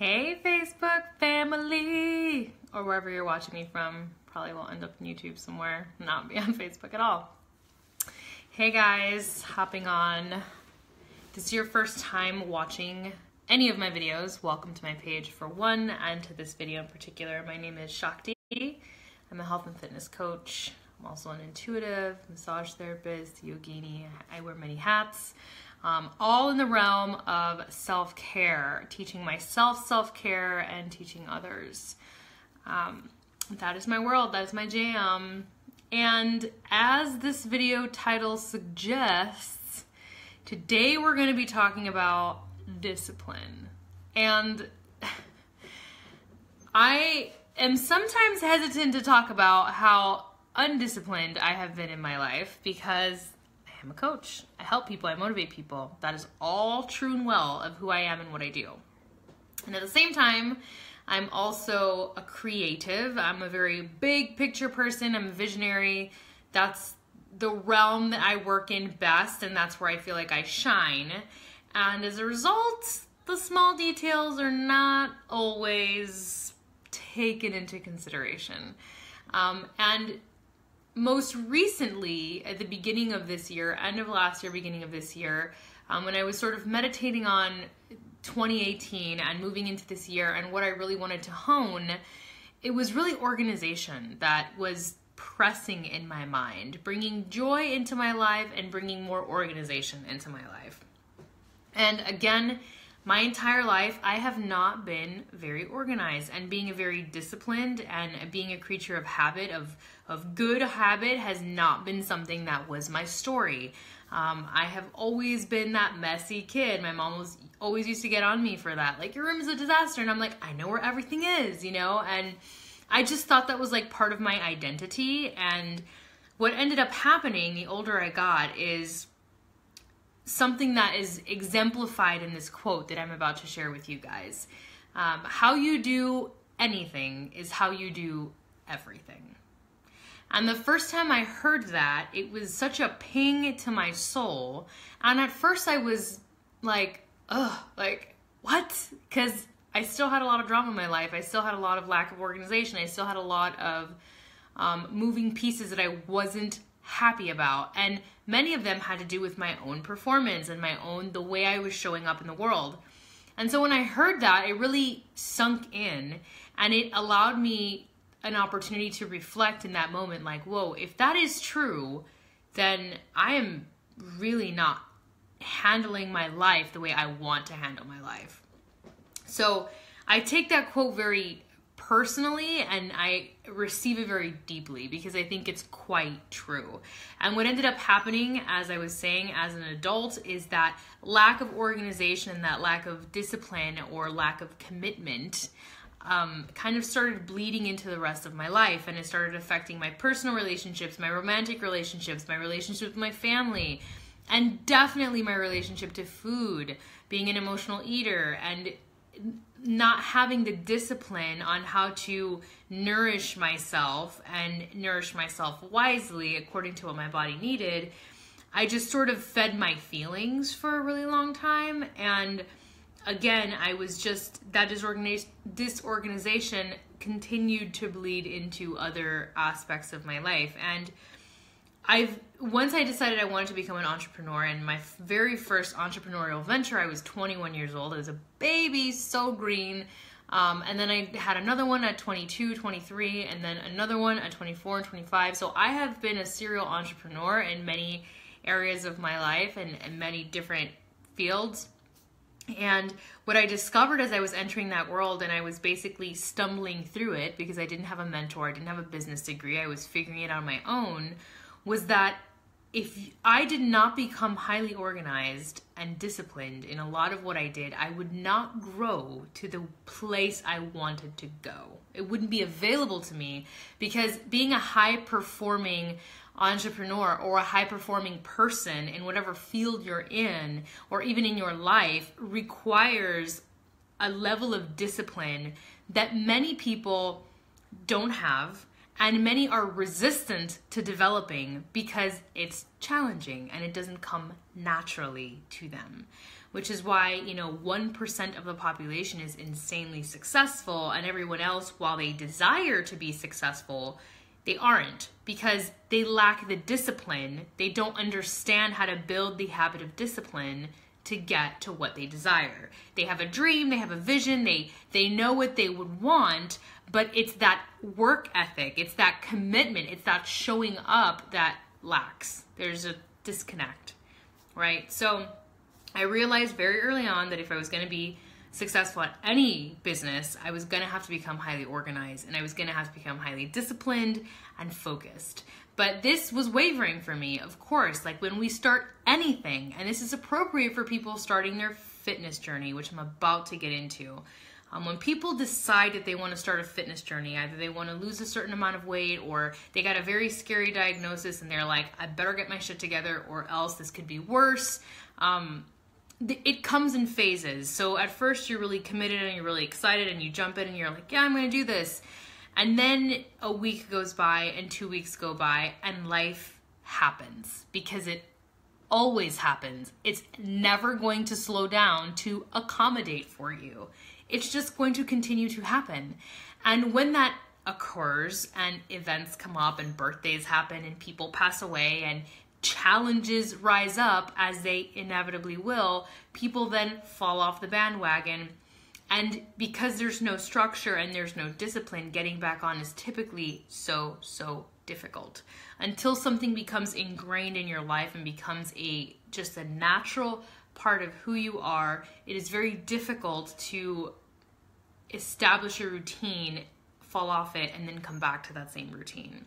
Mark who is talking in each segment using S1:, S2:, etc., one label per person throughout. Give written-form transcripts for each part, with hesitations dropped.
S1: Hey Facebook family, or wherever you're watching me from. Probably will end up on YouTube somewhere, not be on Facebook at all. Hey guys, hopping on. If this is your first time watching any of my videos, welcome to my page for one, and to this video in particular. My name is Shakti. I'm a health and fitness coach. I'm also an intuitive, massage therapist, yogini. I wear many hats. All in the realm of self-care, teaching myself self-care and teaching others. That is my world, that is my jam. And as this video title suggests, today we're going to be talking about discipline. And I am sometimes hesitant to talk about how undisciplined I have been in my life because I'm a coach. I help people. I motivate people. That is all true and well of who I am and what I do. And at the same time, I'm also a creative. I'm a very big picture person. I'm a visionary. That's the realm that I work in best, and that's where I feel like I shine. And as a result, the small details are not always taken into consideration. And most recently, at the beginning of this year, end of last year, beginning of this year, when I was sort of meditating on 2018 and moving into this year and what I really wanted to hone, it was really organization that was pressing in my mind, bringing joy into my life and bringing more organization into my life. And again, my entire life, I have not been very organized, and being a very disciplined and being a creature of habit, of good habit, has not been something that was my story. I have always been that messy kid. My mom was always used to get on me for that. Like, your room is a disaster. And I'm like, I know where everything is, you know? And I just thought that was like part of my identity. And what ended up happening the older I got is something that is exemplified in this quote that I'm about to share with you guys. How you do anything is how you do everything. And the first time I heard that, it was such a ping to my soul. And at first I was like, ugh, like, what? Because I still had a lot of drama in my life. I still had a lot of lack of organization. I still had a lot of moving pieces that I wasn't happy about, and many of them had to do with my own performance and the way I was showing up in the world. And so when I heard that, it really sunk in, and it allowed me an opportunity to reflect in that moment, like, whoa, if that is true, then I am really not handling my life the way I want to handle my life. So I take that quote very personally, and I receive it very deeply because I think it's quite true. And what ended up happening, as I was saying, as an adult, is that lack of organization and that lack of discipline or lack of commitment kind of started bleeding into the rest of my life, and it started affecting my personal relationships, my romantic relationships, my relationship with my family, and definitely my relationship to food, being an emotional eater, and not having the discipline on how to nourish myself and nourish myself wisely according to what my body needed. I just sort of fed my feelings for a really long time. And again, I was just, that disorganization continued to bleed into other aspects of my life. And once I decided I wanted to become an entrepreneur, and my very first entrepreneurial venture, I was 21 years old. I was a baby, so green. And then I had another one at 22, 23, and then another one at 24 and 25. So I have been a serial entrepreneur in many areas of my life and many different fields. And what I discovered as I was entering that world, and I was basically stumbling through it because I didn't have a mentor, I didn't have a business degree, I was figuring it out on my own, was that if I did not become highly organized and disciplined in a lot of what I did, I would not grow to the place I wanted to go. It wouldn't be available to me, because being a high-performing entrepreneur or a high-performing person in whatever field you're in, or even in your life, requires a level of discipline that many people don't have, and many are resistant to developing because it's challenging and it doesn't come naturally to them. which is why, 1% of the population is insanely successful, and everyone else, while they desire to be successful, they aren't, because they lack the discipline. They don't understand how to build the habit of discipline to get to what they desire. They have a dream, they have a vision, they know what they would want, but it's that work ethic, it's that commitment, it's that showing up that lacks. There's a disconnect, right? So I realized very early on that if I was going to be successful at any business, I was going to have to become highly organized, and I was going to have to become highly disciplined and focused. But this was wavering for me, of course, like when we start anything, and this is appropriate for people starting their fitness journey, which I'm about to get into. When people decide that they want to start a fitness journey, either they want to lose a certain amount of weight, or they got a very scary diagnosis and they're like, I better get my shit together or else this could be worse. It comes in phases. So at first you're really committed and you're really excited and you jump in and you're like, yeah, I'm going to do this. And then a week goes by and 2 weeks go by and life happens, because it always happens. It's never going to slow down to accommodate for you. It's just going to continue to happen. And when that occurs and events come up and birthdays happen and people pass away and challenges rise up, as they inevitably will, people then fall off the bandwagon. And because there's no structure and there's no discipline, getting back on is typically so difficult. Until something becomes ingrained in your life and becomes just a natural part of who you are, it is very difficult to establish a routine, fall off it, and then come back to that same routine.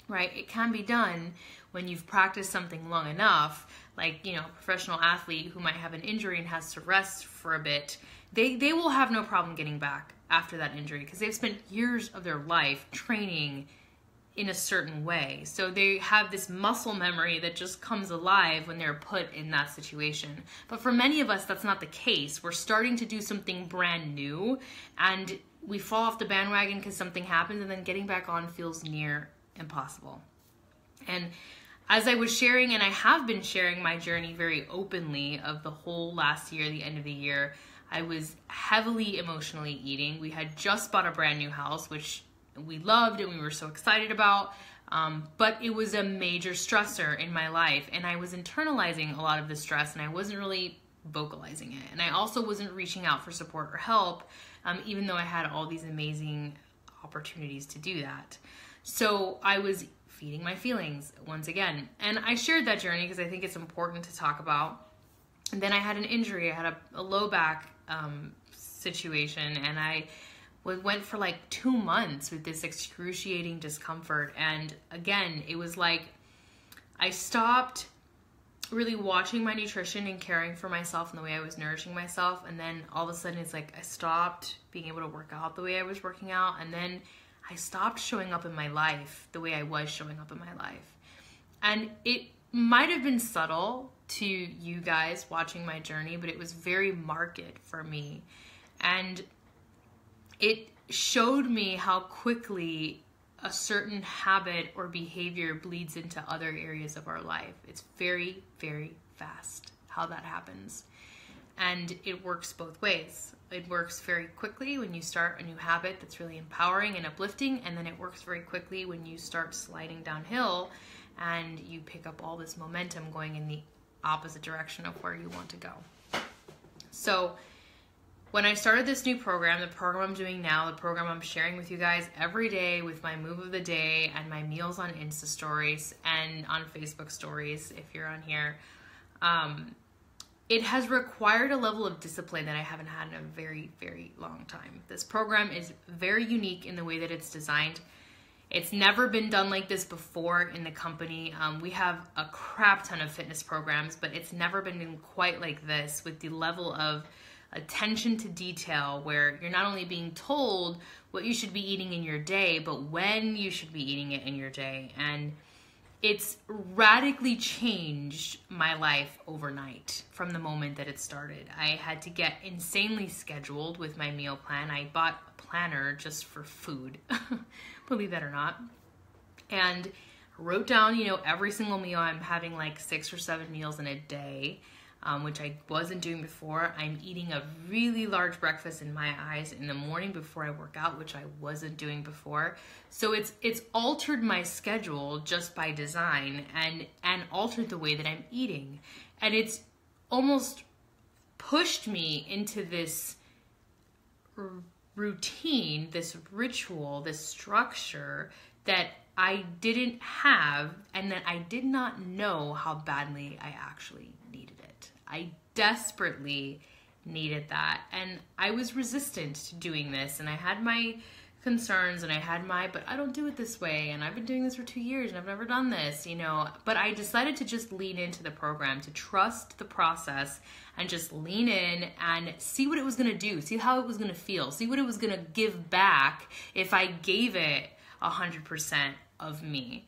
S1: Right? It can be done when you've practiced something long enough, like, a professional athlete who might have an injury and has to rest for a bit. They will have no problem getting back after that injury, because they've spent years of their life training in a certain way. So they have this muscle memory that just comes alive when they're put in that situation. But for many of us, that's not the case. We're starting to do something brand new and we fall off the bandwagon because something happens, and then getting back on feels near impossible. And as I was sharing, and I have been sharing my journey very openly of the whole last year, the end of the year, I was heavily emotionally eating. We had just bought a brand new house, which we loved and we were so excited about, but it was a major stressor in my life, and I was internalizing a lot of the stress, and I wasn't really vocalizing it. And I also wasn't reaching out for support or help, even though I had all these amazing opportunities to do that. So I was feeding my feelings once again. And I shared that journey because I think it's important to talk about. And then I had an injury. I had a low back situation, and I went for like 2 months with this excruciating discomfort. And again, it was like I stopped really watching my nutrition and caring for myself and the way I was nourishing myself. And then all of a sudden it's like I stopped being able to work out the way I was working out. And then I stopped showing up in my life the way I was showing up in my life. And it might have been subtle to you guys watching my journey, but it was very marked for me. And it showed me how quickly a certain habit or behavior bleeds into other areas of our life. It's very, very fast how that happens. And it works both ways. It works very quickly when you start a new habit that's really empowering and uplifting, and then it works very quickly when you start sliding downhill and you pick up all this momentum going in the opposite direction of where you want to go. So when I started this new program, the program I'm doing now, the program I'm sharing with you guys every day with my move of the day and my meals on Insta stories and on Facebook stories, if you're on here, it has required a level of discipline that I haven't had in a very, very long time. This program is very unique in the way that it's designed. It's never been done like this before in the company. We have a crap ton of fitness programs, but it's never been quite like this, with the level of attention to detail where you're not only being told what you should be eating in your day, but when you should be eating it in your day. And it's radically changed my life overnight from the moment that it started. I had to get insanely scheduled with my meal plan. I bought a planner just for food, believe that or not, and wrote down, every single meal. I'm having like 6 or 7 meals in a day. which I wasn't doing before. I'm eating a really large breakfast in my eyes in the morning before I work out, which I wasn't doing before. So it's altered my schedule just by design and altered the way that I'm eating. And it's almost pushed me into this routine, this ritual, this structure that I didn't have, and that I did not know how badly I actually needed it. I desperately needed that, and I was resistant to doing this, and I had my concerns, and but I don't do it this way, and I've been doing this for 2 years, and I've never done this, but I decided to just lean into the program, to trust the process, and just lean in and see what it was going to do, see how it was going to feel, see what it was going to give back if I gave it 100% of me.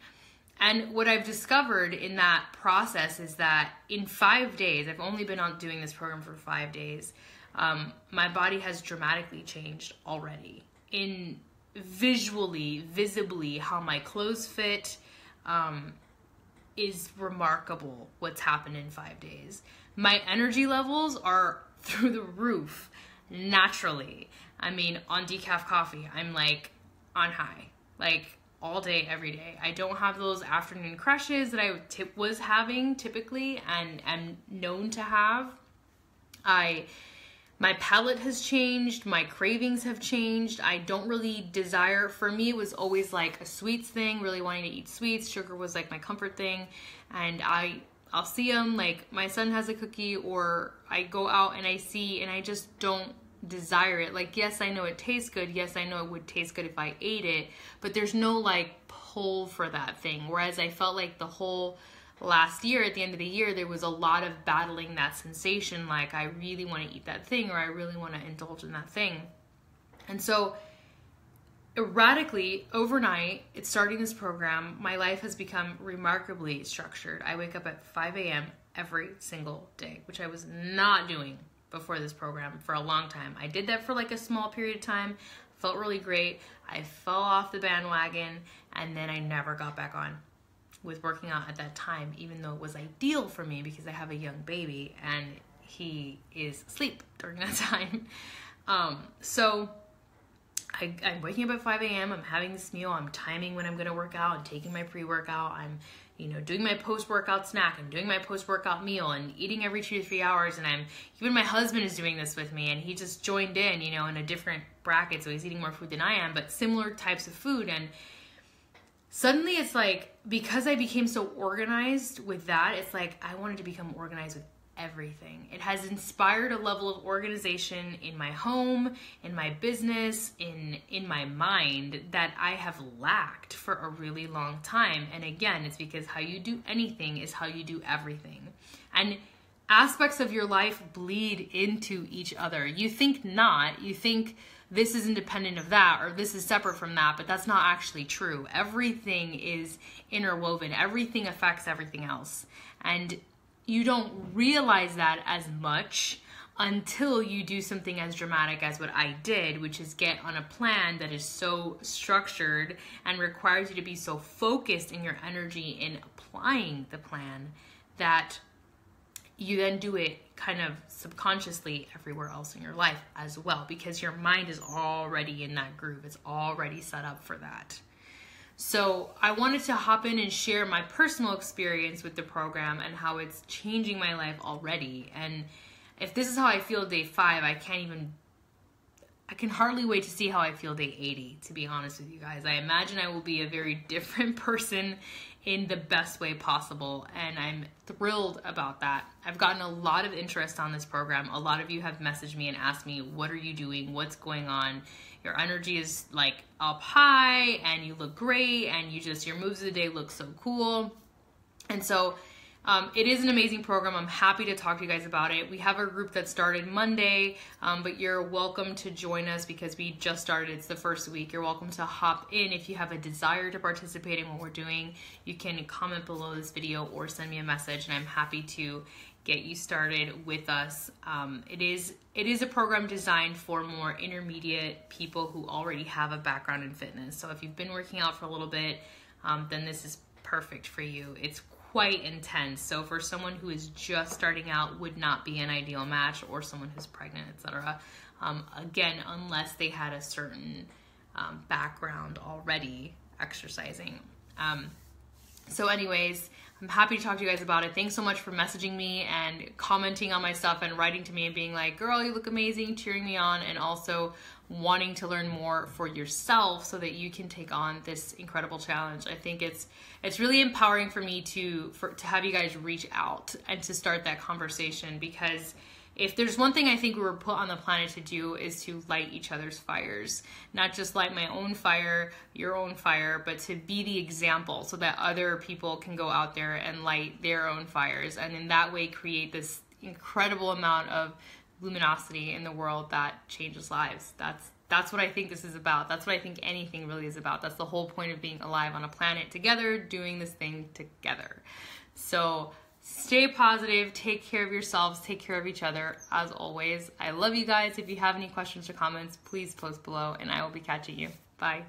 S1: And what I've discovered in that process is that in 5 days, I've only been on doing this program for 5 days, my body has dramatically changed already. In visibly, how my clothes fit is remarkable what's happened in 5 days. My energy levels are through the roof naturally. I mean, on decaf coffee, I'm like on high, like all day, every day. I don't have those afternoon crashes that I was having typically and am known to have. My palate has changed, my cravings have changed. I don't really desire, for me it was always like a sweets thing, really wanting to eat sweets. Sugar was like my comfort thing, and I'll see them, like my son has a cookie, or I go out and I see, and I just don't desire it. Like, yes, I know it tastes good. Yes, I know it would taste good if I ate it, but there's no like pull for that thing. Whereas I felt like the whole last year, at the end of the year, there was a lot of battling that sensation, like I really want to eat that thing, or I really want to indulge in that thing. And so erratically, overnight, it's starting this program, my life has become remarkably structured. I wake up at 5 a.m. every single day, which I was not doing before this program for a long time. I did that for like a small period of time, felt really great. I fell off the bandwagon, and then I never got back on with working out at that time, even though it was ideal for me because I have a young baby and he is asleep during that time. So I'm waking up at 5 a.m. I'm having this meal. I'm timing when I'm going to work out and taking my pre-workout. I'm, doing my post-workout snack and doing my post-workout meal and eating every 2 to 3 hours. And even my husband is doing this with me, and he just joined in, in a different bracket. So he's eating more food than I am, but similar types of food. And suddenly it's like, because I became so organized with that, it's like I wanted to become organized with everything. It has inspired a level of organization in my home, in my business, in my mind that I have lacked for a really long time. And again, it's because how you do anything is how you do everything. And aspects of your life bleed into each other. You think not, you think this is independent of that, or this is separate from that, but that's not actually true. Everything is interwoven. Everything affects everything else. And you don't realize that as much until you do something as dramatic as what I did, which is get on a plan that is so structured and requires you to be so focused in your energy in applying the plan that you then do it kind of subconsciously everywhere else in your life as well, because your mind is already in that groove. It's already set up for that. So I wanted to hop in and share my personal experience with the program and how it's changing my life already. And if this is how I feel day 5, I can hardly wait to see how I feel day 80, to be honest with you guys. I imagine I will be a very different person in the best way possible, and I'm thrilled about that. I've gotten a lot of interest on this program. A lot of you have messaged me and asked me, what are you doing? What's going on? Your energy is like up high, and you look great, and your moves of the day look so cool. And so it is an amazing program. I'm happy to talk to you guys about it. We have a group that started Monday, but you're welcome to join us because we just started. It's the first week. You're welcome to hop in. If you have a desire to participate in what we're doing, you can comment below this video or send me a message, and I'm happy to get you started with us. It is a program designed for more intermediate people who already have a background in fitness. So if you've been working out for a little bit, then this is perfect for you. It's quite intense. So for someone who is just starting out, would not be an ideal match, or someone who's pregnant, etc. Again, unless they had a certain background already exercising. So anyways, I'm happy to talk to you guys about it. Thanks so much for messaging me and commenting on my stuff and writing to me and being like, girl, you look amazing, cheering me on, and also wanting to learn more for yourself so that you can take on this incredible challenge. I think it's really empowering for me to have you guys reach out and to start that conversation, because if there's one thing I think we were put on the planet to do, is to light each other's fires. Not just light my own fire, your own fire, but to be the example so that other people can go out there and light their own fires, and in that way create this incredible amount of luminosity in the world that changes lives. That's what I think this is about. That's what I think anything really is about. That's the whole point of being alive on a planet together, doing this thing together. So stay positive, take care of yourselves, take care of each other, as always. I love you guys. If you have any questions or comments, please post below, and I will be catching you. Bye.